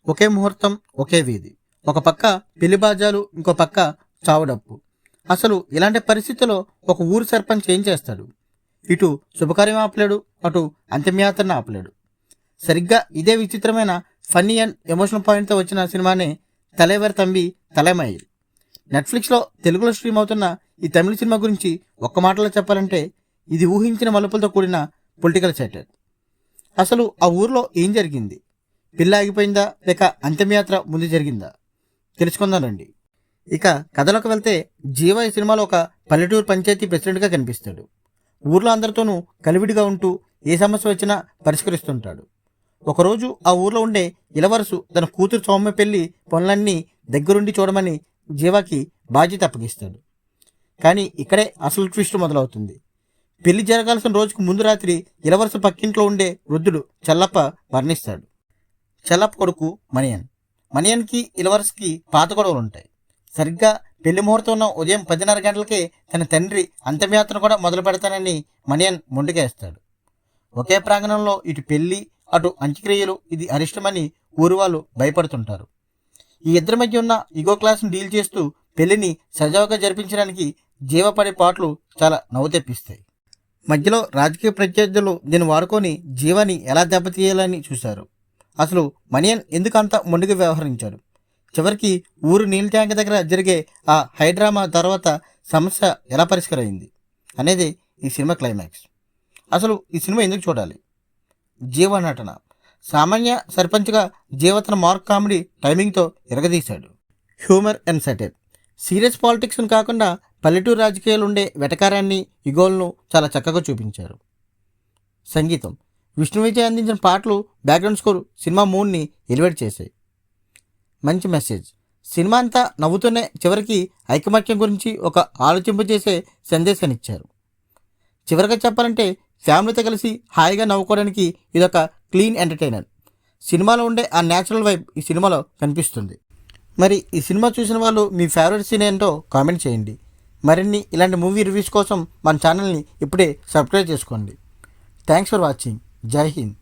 ఒకే ముహూర్తం, ఒకే వీధి. ఒక పక్క పెళ్లి బాజాలు, ఇంకో పక్క చావుడప్పు. అసలు ఇలాంటి పరిస్థితుల్లో ఒక ఊరు సర్పంచ్ ఏం చేస్తాడు? ఇటు శుభకార్యం ఆపలేడు, అటు అంత్యయాత్రను ఆపలేడు. సరిగ్గా ఇదే విచిత్రమైన ఫన్నీ అండ్ ఎమోషనల్ పాయింట్తో వచ్చిన సినిమానే తలైవర్ తంబి తలైమయిల్. నెట్ఫ్లిక్స్లో తెలుగులో స్ట్రీమ్ అవుతున్న ఈ తమిళ సినిమా గురించి ఒక్క మాటలో చెప్పాలంటే ఇది ఊహించిన మలుపులతో కూడిన పొలిటికల్ సెటర్. అసలు ఆ ఊర్లో ఏం జరిగింది? పెళ్ళి ఆగిపోయిందా, లేక అంతిమయాత్ర ముందు జరిగిందా? తెలుసుకుందాం రండి. ఇక కథలోకి వెళ్తే, జీవ ఈ సినిమాలో ఒక పల్లెటూరు పంచాయతీ ప్రెసిడెంట్గా కనిపిస్తాడు. ఊర్లో అందరితోనూ కలివిడిగా ఉంటూ ఏ సమస్య వచ్చినా పరిష్కరిస్తుంటాడు. ఒకరోజు ఆ ఊర్లో ఉండే ఇలవరసు తన కూతురు సౌమ్య పెళ్లి పనులన్నీ దగ్గరుండి చూడమని జీవాకి బాధ్యత అప్పగిస్తాడు. కానీ ఇక్కడే అసలు ట్విస్ట్ మొదలవుతుంది. పెళ్లి జరగాల్సిన రోజుకు ముందు రాత్రి ఇలవరసు పక్కింట్లో ఉండే వృద్ధుడు చెల్లప్ప మరణిస్తాడు. చెల్లప్ప కొడుకు మణియన్. మణియన్కి ఇలవరసుకి పాత గొడవలు ఉంటాయి. సరిగ్గా పెళ్లి ముహూర్తం ఉన్న ఉదయం 10:30 గంటలకే తన తండ్రి అంత్యయాత్ర కూడా మొదలు పెడతానని మణియన్ మొండికేస్తాడు. ఒకే ప్రాంగణంలో ఇటు పెళ్లి, అటు అంత్యక్రియలు, ఇది అరిష్టమని ఊరు వాళ్ళు భయపడుతుంటారు. ఈ ఇద్దరి మధ్య ఉన్న ఇగో క్లాస్ని డీల్ చేస్తూ పెళ్లిని సజావుగా జరిపించడానికి జీవపడే పాటలు చాలా నవ్వు తెప్పిస్తాయి. మధ్యలో రాజకీయ ప్రత్యర్థులు దీన్ని వాడుకొని జీవాని ఎలా దెబ్బతీయాలని చూశారు. అసలు మణియన్ ఎందుకు అంత మొండిగా వ్యవహరించాడు? చివరికి ఊరు నీళ్ళ ట్యాంక్ దగ్గర జరిగే ఆ హైడ్రామా తర్వాత సమస్య ఎలా పరిష్కరైంది అనేది ఈ సినిమా క్లైమాక్స్. అసలు ఈ సినిమా ఎందుకు చూడాలి? జీవ నటన. సామాన్య సర్పంచ్గా జీవ తన మార్క్ కామెడీ టైమింగ్తో ఎరగదీశాడు. Humour and satire. సీరియస్ పాలిటిక్స్ను కాకుండా పల్లెటూరు రాజకీయాలు ఉండే వెటకారాన్ని, ఇగోలను చాలా చక్కగా చూపించారు. సంగీతం. విష్ణు విజయ్ అందించిన పాటలు, బ్యాక్గ్రౌండ్ స్కోర్ సినిమా మూడ్ని ఎలివేట్ చేశాయి. మంచి మెసేజ్. సినిమా అంతా నవ్వుతూనే చివరికి ఐకమత్యం గురించి ఒక ఆలోచింపజేసే సందేశాన్ని ఇచ్చారు. చివరిగా చెప్పాలంటే ఫ్యామిలీతో కలిసి హాయిగా నవ్వుకోవడానికి ఇదొక క్లీన్ ఎంటర్టైనర్. సినిమాలో ఉండే ఆ న్యాచురల్ వైబ్ ఈ సినిమాలో కనిపిస్తుంది. మరి ఈ సినిమా చూసిన వాళ్ళు మీ ఫేవరెట్ సీన్ ఏంటో కామెంట్ చేయండి. మరిన్ని ఇలాంటి మూవీ రివ్యూస్ కోసం మన ఛానల్ని ఇప్పుడే సబ్స్క్రైబ్ చేసుకోండి. Thanks for watching. జై హింద్.